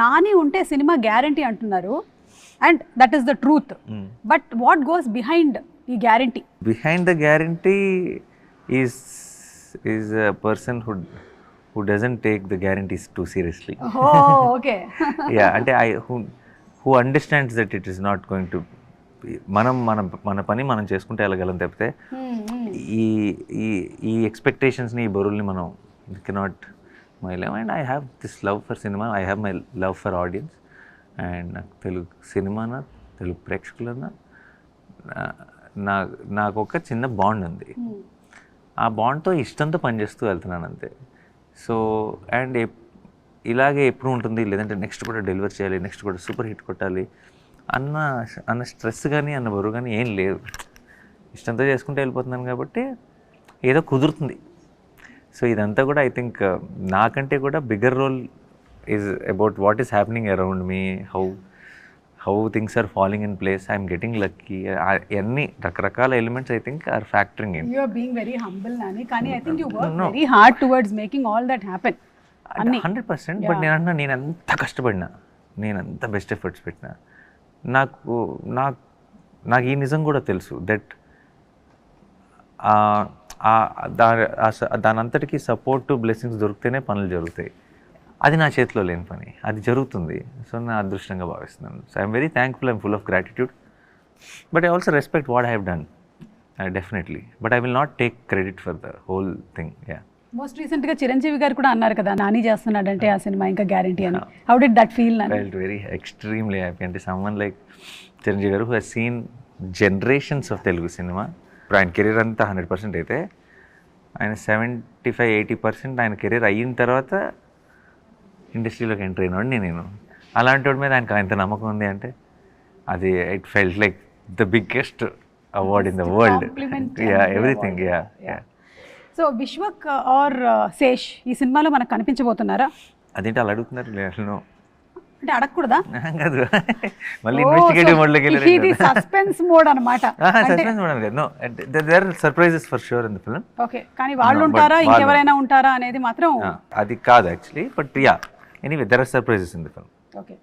నాని ఉంటే cinema guarantee అంటున్నారు, and that is the truth. But what goes behind ఈ guarantee? Behind the guarantee is a person who doesn't take the guarantees too seriously. Oh, okay. Yeah, అంటే who understands that it is not going to be, మన పని మనం చేసుకుంటే వెళ్ళగలం తప్పితే ఈ ఎక్స్పెక్టేషన్స్ని, ఈ బరువుల్ని మనం కెనాట్ మైలేం. And I have this love for cinema, I have my love for audience. And నాకు తెలుగు సినిమానా, తెలుగు ప్రేక్షకులన్నా నాకు ఒక చిన్న బాండ్ ఉంది. ఆ బాండ్తో ఇష్టంతో పనిచేస్తూ వెళ్తున్నాను అంతే. సో అండ్ ఇలాగే ఎప్పుడు ఉంటుంది, లేదంటే నెక్స్ట్ కూడా డెలివర్ చేయాలి, నెక్స్ట్ కూడా సూపర్ హిట్ కొట్టాలి అన్న స్ట్రెస్ కానీ అన్న బరువు కానీ ఏం లేదు. ఇష్టంతో చేసుకుంటూ వెళ్ళిపోతున్నాను కాబట్టి ఏదో కుదురుతుంది. సో ఇదంతా కూడా ఐ థింక్ నాకంటే కూడా bigger role is about what is happening around me, how things are following in place, I'm getting lucky. అన్ని రకరకాల elements I think are factoring in. You are being very humble Nani, కానీ I think you work very hard towards making all that happen. 100%. But నేను ఎంత కష్టపడినా, నేను ఎంత best efforts పెట్టినా, నాకు ఈ నిజం కూడా తెలుసు దట్ దానంతటికీ సపోర్ట్ బ్లెస్సింగ్స్ దొరికితేనే పనులు జరుగుతాయి. అది నా చేతిలో లేని పని, అది జరుగుతుంది. సో నా అదృష్టంగా భావిస్తున్నాను. So I'm very thankful, I'm full of gratitude. But I also respect what I have done definitely. But I will not take credit for the whole thing. Yeah, most రీసెంట్గా చిరంజీవి గారు కూడా అన్నారు కదా, నాని చేస్తున్నాడంటే ఆ సినిమా ఇంకా గ్యారంటీ అని. How did that feel? Felt very extremely happy. అంటే someone like Chiranjeevi garu who has seen generations of Telugu cinema. ఇప్పుడు ఆయన కెరీర్ అంతా 100% అయితే ఆయన 75-80% ఆయన కెరీర్ అయిన తర్వాత ఇండస్ట్రీలోకి ఎంటర్ అయినాడు నేను. అలాంటి వాడి మీద ఆయనకు ఇంత నమ్మకం ఉంది అంటే అది it felt like the biggest award in the world. Yeah, everything. Yeah. So Vishwak or Sesh ఈ సినిమాలో మనకు కనిపించబోతున్నారా? అదేంటి అలా అడుగుతున్నారు? లేదు, అంటే అడగకూడదా? కాదు, మళ్ళీ ఇన్వెస్టిగేటివ్ మోడ్లోకి వెళ్ళారు. ఇది సస్పెన్స్ మోడ్ అన్నమాట. సస్పెన్స్ మోడ్ లేదు. No, there are surprises for sure in the film. Okay, కానీ వాళ్ళు ఉంటారా ఇంకెవరైనా ఉంటారా అనేది మాత్రం అది కాదు actually. But yeah, anyway there are surprises in the film. Okay.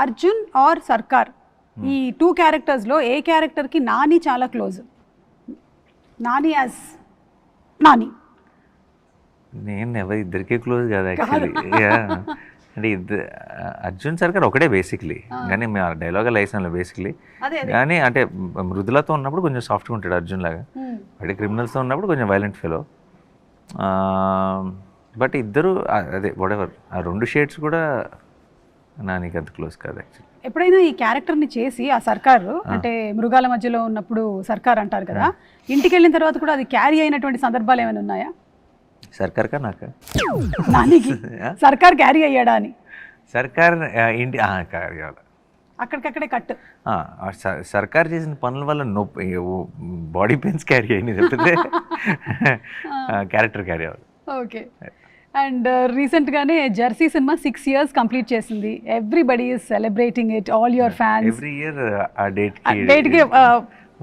Arjun or Sarkar, ఈ 2 క్యారెక్టర్స్లో ఏ క్యారెక్టర్కి నాని చాలా క్లోజ్? నాని యాజ్ నాని. నేను ఇద్దరికీ క్లోజ్ కాదు యాక్చువల్లీ. యా, అంటే అర్జున్ సర్కార్ ఒకటే బేసిక్లీ, కానీ మేము డైలాగ్ లైసెన్స్లో బేసిక్లీ. కానీ అంటే మృదులతో ఉన్నప్పుడు కొంచెం సాఫ్ట్గా ఉంటాడు అర్జున్ లాగా, అంటే క్రిమినల్స్తో ఉన్నప్పుడు కొంచెం వైలెంట్ ఫెలో. బట్ ఇద్దరు అదే వాటెవర్ ఆ 2 షేడ్స్ కూడా నానికి అంత క్లోజ్ కాదు యాక్చువల్లీ. ఎప్పుడైనా ఈ క్యారెక్టర్ని చేసి ఆ సర్కారు అంటే మృగాల మధ్యలో ఉన్నప్పుడు సర్కార్ అంటారు కదా, ఇంటికి వెళ్ళిన తర్వాత కూడా అది క్యారీ అయినటువంటి సందర్భాలు ఏమైనా ఉన్నాయా? సర్కార్ కా నాక నానికి సర్కార్ క్యారీ అయ్యాడా అని? సర్కార్ ఇంటి క్యారీ అవ్వాలి, అక్కడికక్కడే కట్. సర్కార్ చేసిన పనుల వల్ల నొప్పి, బాడీ పెయిన్స్ క్యారీ అయింది తప్పితే క్యారెక్టర్ క్యారీ అవ్వాలి. ఓకే. అండ్ రీసెంట్గానే జెర్సీ సినిమా 6 years కంప్లీట్ చేసింది. Everybody is celebrating it, all your fans. Every year ఆ డేట్కి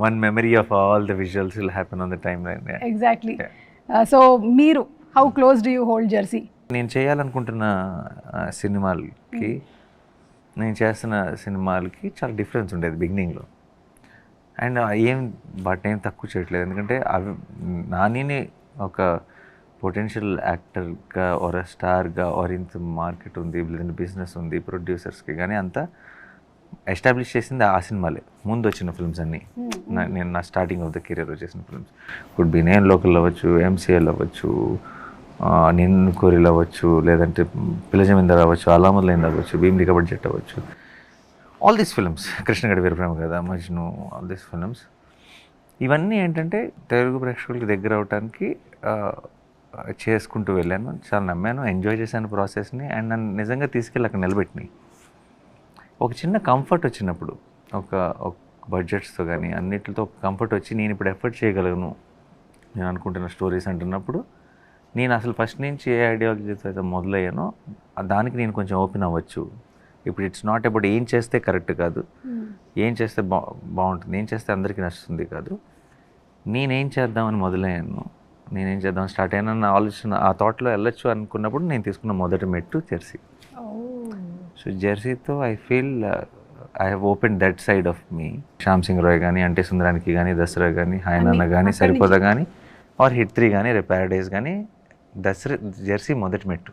one memory of all the visuals will happen on the timeline. Yeah. Exactly. So మీరు how close do you hold Jersey? నేను చేయాలనుకుంటున్న సినిమాలకి నేను చేస్తున్న సినిమాలకి చాలా డిఫరెన్స్ ఉండేది బిగినింగ్లో. అండ్ వాటిని ఏం తక్కువ చేయట్లేదు, ఎందుకంటే అవి నానిని ఒక పొటెన్షియల్ యాక్టర్గా ఆర్ స్టార్గా ఆర్ ఇంత మార్కెట్ ఉంది, లేదంటే బిజినెస్ ఉంది ప్రొడ్యూసర్స్కి, కానీ అంతా ఎస్టాబ్లిష్ చేసింది ఆ సినిమాలే. ముందు వచ్చిన ఫిల్మ్స్ అన్నీ నేను నా స్టార్టింగ్ ఆఫ్ ద కెరీర్ చేసిన ఫిల్మ్స్ కుడ్ బి నేను లోకల్ అవ్వచ్చు, ఎంసీఎల్ అవ్వచ్చు, నిన్ను కోరిల్ అవ్వచ్చు, లేదంటే పిల్లజమీందర్ అవ్వచ్చు, అలామదలైంది అవ్వచ్చు, భీమ్లీ కబడ్డీ జట్ అవ్వచ్చు. ఆల్ దీస్ ఫిల్మ్స్, కృష్ణగడి వీరప్రేమ కదా, మజ్ను, ఆల్ దీస్ ఫిల్మ్స్ ఇవన్నీ ఏంటంటే తెలుగు ప్రేక్షకులకి దగ్గర అవడానికి చేసుకుంటూ వెళ్ళాను. చాలా నమ్మాను, ఎంజాయ్ చేశాను ప్రాసెస్ని. అండ్ నన్ను నిజంగా తీసుకెళ్ళి అక్కడ నిలబెట్టినాయి. ఒక చిన్న కంఫర్ట్ వచ్చినప్పుడు, ఒక బడ్జెట్స్తో కానీ అన్నిటితో కంఫర్ట్ వచ్చి నేను ఇప్పుడు ఎఫర్ట్ చేయగలను నేను అనుకుంటున్న స్టోరీస్ అంటున్నప్పుడు, నేను అసలు ఫస్ట్ నుంచి ఏ ఐడియాలజీతో అయితే మొదలయ్యానో దానికి నేను కొంచెం ఓపెన్ అవ్వచ్చు. ఇప్పుడు ఇట్స్ నాట్ అబౌట్ ఏం చేస్తే కరెక్ట్ కాదు, ఏం చేస్తే బాగుంటుంది, ఏం చేస్తే అందరికీ నచ్చుతుంది కాదు, నేనేం చేద్దామని మొదలయ్యాను, నేనేం చేద్దామని స్టార్ట్ అయినా నా ఆలోచన ఆ థాట్లో వెళ్ళొచ్చు అనుకున్నప్పుడు నేను తీసుకున్న మొదటి మెట్టు జెర్సీ. సో జెర్సీతో I feel I have open that side of me. Shyam Singh Roy కానీ, అంటే సుందరానికి కానీ, దసరా కానీ, హాయ్ నాన్న కానీ, సరిపోదా కానీ, ఆర్ హిట్ 3 కానీ, రేపు ప్యారడైజ్ కానీ, జెర్సీ మొదటి మెట్టు.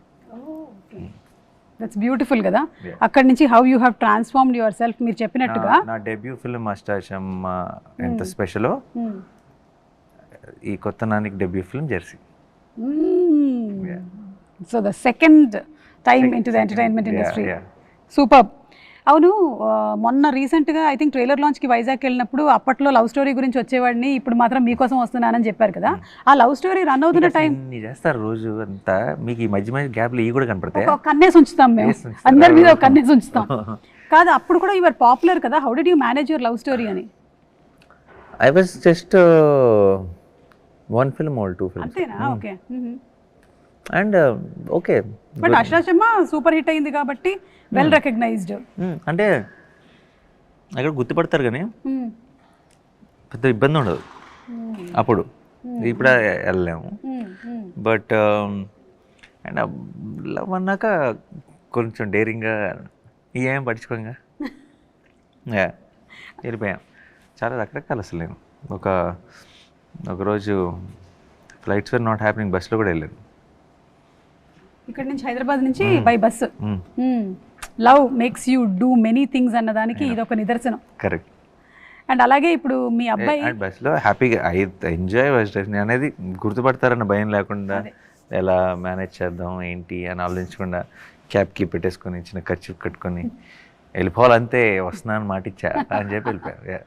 దట్స్ బ్యూటిఫుల్ కదా. అక్కడి నుంచి how you have transformed your self, మీరు చెప్పినట్టుగా. నా డెబ్యూ ఫిల్మ్ అష్టాచమ్మ ఎంత స్పెషలో, ఈ కొత్త నానికి debut film Jersey. So the second time in to the entertainment industry. Super. అవును, మొన్న రీసెంట్గా ఐ థింక్ ట్రైలర్ లాంచ్కి వైజాగ్ వెళ్ళినప్పుడు అప్పట్లో లవ్ స్టోరీ గురించి వచ్చేవాడిని, ఇప్పుడు మాత్రం మీకోసం వస్తున్నానని చెప్పారు కదా. ఆ లవ్ స్టోరీ రన్ అవుతున్న టైం చేస్తారు రోజు అంతా, మీకు ఈ మధ్య మధ్య గ్యాప్లు ఇవి కూడా కనపడతాయి. కన్నేసి ఉంచుతాం మేము, అందరి మీద ఒక కన్నేసి ఉంచుతాం. కాదు, అప్పుడు కూడా యువర్ పాపులర్ కదా. How did you manage your love story అని? I was just 1 film or 2 films. అంతేనా? Okay. And okay, but Ashtachamma super hit అయింది కాబట్టి వెల్ రికగ్నైజ్డ్. అంటే అక్కడ గుర్తుపడతారు కానీ పెద్ద ఇబ్బంది ఉండదు అప్పుడు. ఇప్పుడు వెళ్ళలేము. బట్ అండ్ లవ్ అన్నాక కొంచెం డేరింగ్గా ఏం పట్టించుకోంగా వెళ్ళిపోయాం. చాలా రకరకాలు. అసలు నేను ఒకరోజు ఫ్లైట్స్ వర్ నాట్ హ్యాపెనింగ్, బస్సులో కూడా వెళ్ళాను. ఇక్కడ నుంచి హైదరాబాద్ నుంచి by bus. Love makes you do many things అన్నదానికి ఇది ఒక నిదర్శనం. కరెక్ట్. అండ్ అలాగే ఇప్పుడు మీ అబ్బాయి బస్సులో హ్యాపీగా ఎంజాయ్ బస్ డ్రైవ్ అనేది గుర్తుపడతారన్న భయం లేకుండా ఎలా మేనేజ్ చేద్దాం ఏంటి అని ఆలోచించకుండా క్యాబ్కి పెట్టేసుకొని చిన్న ఖర్చు కట్టుకొని వెళ్ళిపోవాలంతే, వస్తున్నాను మాట ఇచ్చా అని చెప్పి వెళ్ళిపోయారు.